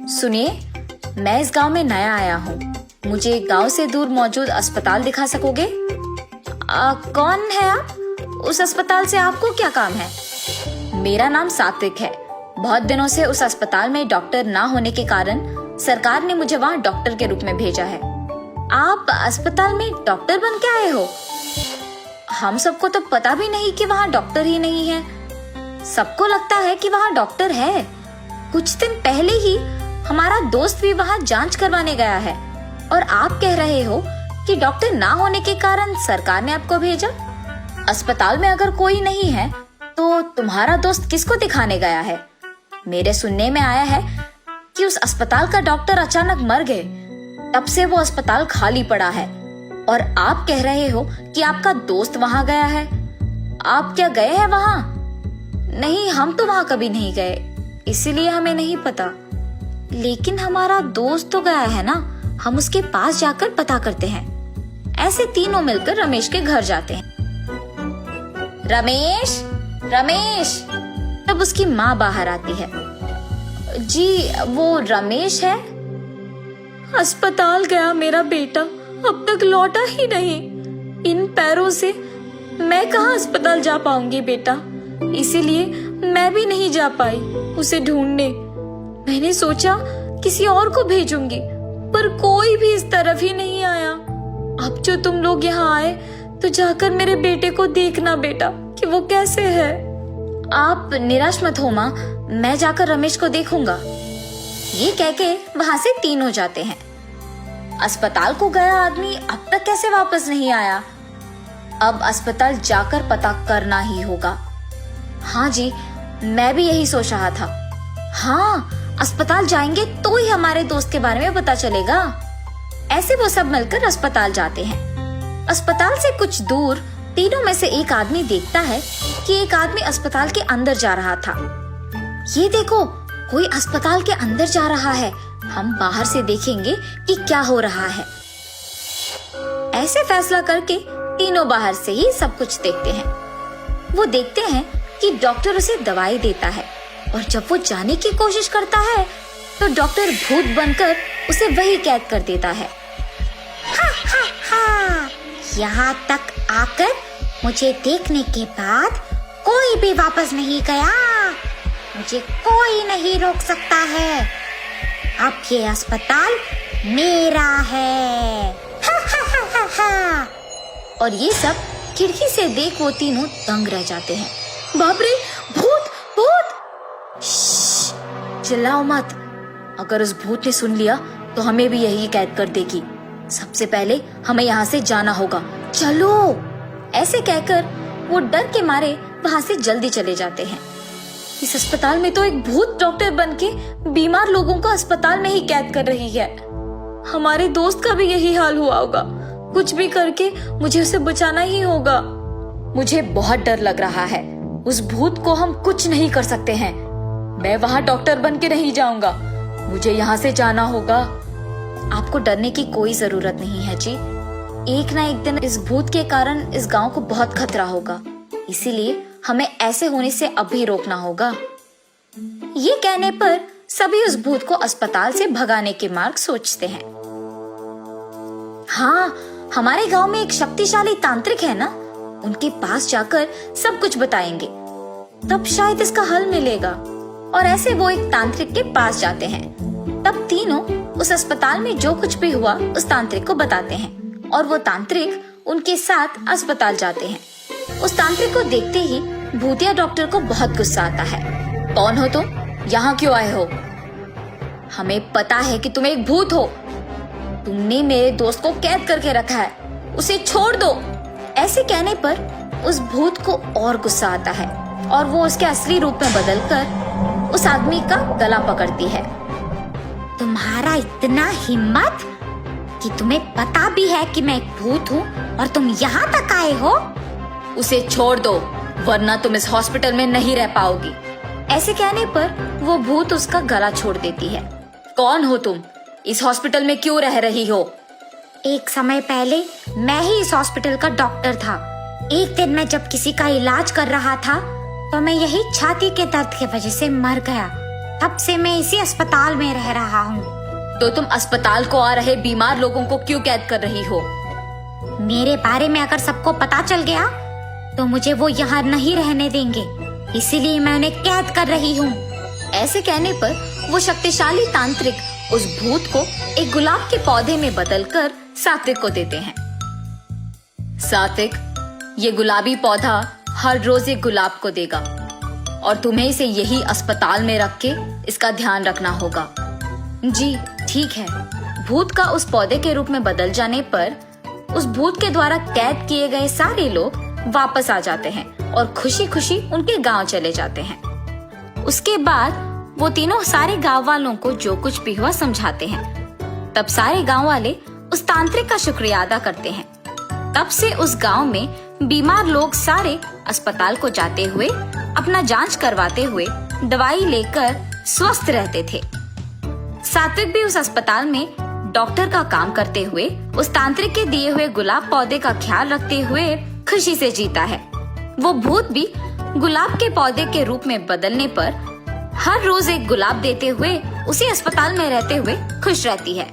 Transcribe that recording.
सुनिए, मैं इस गांव में नया आया हूँ। मुझे गांव से दूर मौजूद अस्पताल दिखा सकोगे? कौन है आप? उस अस्पताल से आपको क्या काम है? मेरा नाम सात्विक है। बहुत दिनों से उस अस्पताल में डॉक्टर ना होने के कारण सरकार ने मुझे वहाँ डॉक्टर के रूप में भेजा है। आप अस्पताल में डॉक्टर बन के आए हो? हम सबको तो पता भी नहीं कि वहाँ डॉक्टर ही नहीं है। सबको लगता है कि वहाँ डॉक्टर है। कुछ दिन पहले ही हमारा दोस्त भी वहाँ जांच करवाने गया है और आप कह रहे हो कि डॉक्टर ना होने के कारण सरकार ने आपको भेजा। अस्पताल में अगर कोई नहीं है तो तुम्हारा दोस्त किसको दिखाने गया है? मेरे सुनने में आया है कि उस अस्पताल का डॉक्टर अचानक मर गए, तब से वो अस्पताल खाली पड़ा है। और आप कह रहे हो कि आपका दोस्त वहाँ गया है। आप क्या गए हैं वहाँ? नहीं, हम तो वहाँ कभी नहीं गए, इसीलिए हमें नहीं पता। लेकिन हमारा दोस्त तो गया है ना, हम उसके पास जाकर पता करते हैं। ऐसे तीनों मिलकर रमेश के घर जाते हैं। रमेश, रमेश! तब उसकी माँ बाहर आती है। जी, वो रमेश है? अस्पताल गया मेरा बेटा, अब तक लौटा ही नहीं। इन पैरों से मैं कहाँ अस्पताल जा पाऊंगी बेटा, इसीलिए मैं भी नहीं जा पाई उसे ढूंढने। मैंने सोचा किसी और को भेजूंगी, पर कोई भी इस तरफ ही नहीं आया। अब जो तुम लोग यहाँ आए तो जाकर मेरे बेटे को देखना बेटा कि वो कैसे है। आप निराश मत हो माँ, मैं जाकर रमेश को देखूंगा। ये कह के वहाँ से तीन हो जाते हैं। अस्पताल को गया आदमी अब तक कैसे वापस नहीं आया? अब अस्पताल जाकर पता करना ही होगा। हाँ जी, मैं भी यही सोच रहा था। हाँ, अस्पताल जाएंगे तो ही हमारे दोस्त के बारे में पता चलेगा। ऐसे वो सब मिलकर अस्पताल जाते हैं। अस्पताल से कुछ दूर तीनों में से एक आदमी देखता है कि एक आदमी अस्पताल के अंदर जा रहा था। ये देखो, कोई अस्पताल के अंदर जा रहा है, हम बाहर से देखेंगे कि क्या हो रहा है। ऐसे फैसला करके तीनों बाहर से ही सब कुछ देखते हैं। वो देखते हैं कि डॉक्टर उसे दवाई देता है और जब वो जाने की कोशिश करता है तो डॉक्टर भूत बनकर उसे वही कैद कर देता है। हा हा हा, यहाँ तक आकर मुझे देखने के बाद कोई भी वापस नहीं गया। मुझे कोई नहीं रोक सकता है। अब ये अस्पताल मेरा है। हा हा हा हा हा। और ये सब खिड़की से देख वो तीनों दंग रह जाते हैं। बाप रे, भूत भूत! चिल्लाओ मत, अगर उस भूत ने सुन लिया तो हमें भी यही कैद कर देगी। सबसे पहले हमें यहाँ से जाना होगा, चलो। ऐसे कहकर वो डर के मारे वहाँ से जल्दी चले जाते हैं। इस अस्पताल में तो एक भूत डॉक्टर बनके बीमार लोगों को अस्पताल में ही कैद कर रही है। हमारे दोस्त का भी यही हाल हुआ होगा। कुछ भी करके मुझे उसे बचाना ही होगा। मुझे बहुत डर लग रहा है। उस भूत को हम कुछ नहीं कर सकते हैं। मैं वहाँ डॉक्टर बन के नहीं जाऊंगा, मुझे यहाँ से जाना होगा। आपको डरने की कोई जरूरत नहीं है जी। एक ना एक दिन इस भूत के कारण इस गांव को बहुत खतरा होगा, इसीलिए हमें ऐसे होने से अभी रोकना होगा। ये कहने पर सभी उस भूत को अस्पताल से भगाने के मार्ग सोचते हैं। हाँ, हमारे गांव में एक शक्तिशाली तांत्रिक है ना, उनके पास जाकर सब कुछ बताएंगे, तब शायद इसका हल मिलेगा। और ऐसे वो एक तांत्रिक के पास जाते हैं। तब तीनों उस अस्पताल में जो कुछ भी हुआ उस तांत्रिक को बताते हैं और वो तांत्रिक उनके साथ अस्पताल जाते हैं। उस तांत्रिक को देखते ही भूतिया डॉक्टर को बहुत गुस्सा आता है। कौन हो तुम? यहाँ क्यों आए हो? हमें पता है कि तुम एक भूत हो। तुमने मेरे दोस्त को कैद करके रखा है, उसे छोड़ दो। ऐसे कहने पर उस भूत को और गुस्सा आता है और वो उसके असली रूप में बदलकर उस आदमी का गला पकड़ती है। तुम्हारा इतना हिम्मत कि तुम्हें पता भी है कि मैं एक भूत हूँ और तुम यहाँ तक आए हो? उसे छोड़ दो, वरना तुम इस हॉस्पिटल में नहीं रह पाओगी। ऐसे कहने पर वो भूत उसका गला छोड़ देती है। कौन हो तुम? इस हॉस्पिटल में क्यों रह रही हो? एक समय पहले मैं ही इस हॉस्पिटल का डॉक्टर था। एक दिन मैं जब किसी का इलाज कर रहा था तो मैं यही छाती के दर्द की वजह से मर गया। तब से मैं इसी अस्पताल में रह रहा हूँ। तो तुम अस्पताल को आ रहे बीमार लोगों को क्यों कैद कर रही हो? मेरे बारे में अगर सबको पता चल गया तो मुझे वो यहाँ नहीं रहने देंगे, इसीलिए मैं उन्हें कैद कर रही हूँ। ऐसे कहने पर वो शक्तिशाली तांत्रिक उस भूत को एक गुलाब के पौधे में बदलकर सात्विक को देते हैं। सात्विक, ये गुलाबी पौधा हर रोज एक गुलाब को देगा और तुम्हें इसे यही अस्पताल में रख के इसका ध्यान रखना होगा। जी ठीक है। भूत का उस पौधे के रूप में बदल जाने पर उस भूत के द्वारा कैद किए गए सारे लोग वापस आ जाते हैं और खुशी खुशी उनके गांव चले जाते हैं। उसके बाद वो तीनों सारे गांव वालों को जो कुछ भी हुआ समझाते हैं। तब सारे गांव वाले उस तांत्रिक का शुक्रिया अदा करते हैं। तब से उस गांव में बीमार लोग सारे अस्पताल को जाते हुए, अपना जांच करवाते हुए, दवाई लेकर स्वस्थ रहते थे। सात्विक भी उस अस्पताल में डॉक्टर का काम करते हुए उस तांत्रिक के दिए हुए गुलाब पौधे का ख्याल रखते हुए खुशी से जीता है। वो भूत भी गुलाब के पौधे के रूप में बदलने पर हर रोज एक गुलाब देते हुए उसी अस्पताल में रहते हुए खुश रहती है।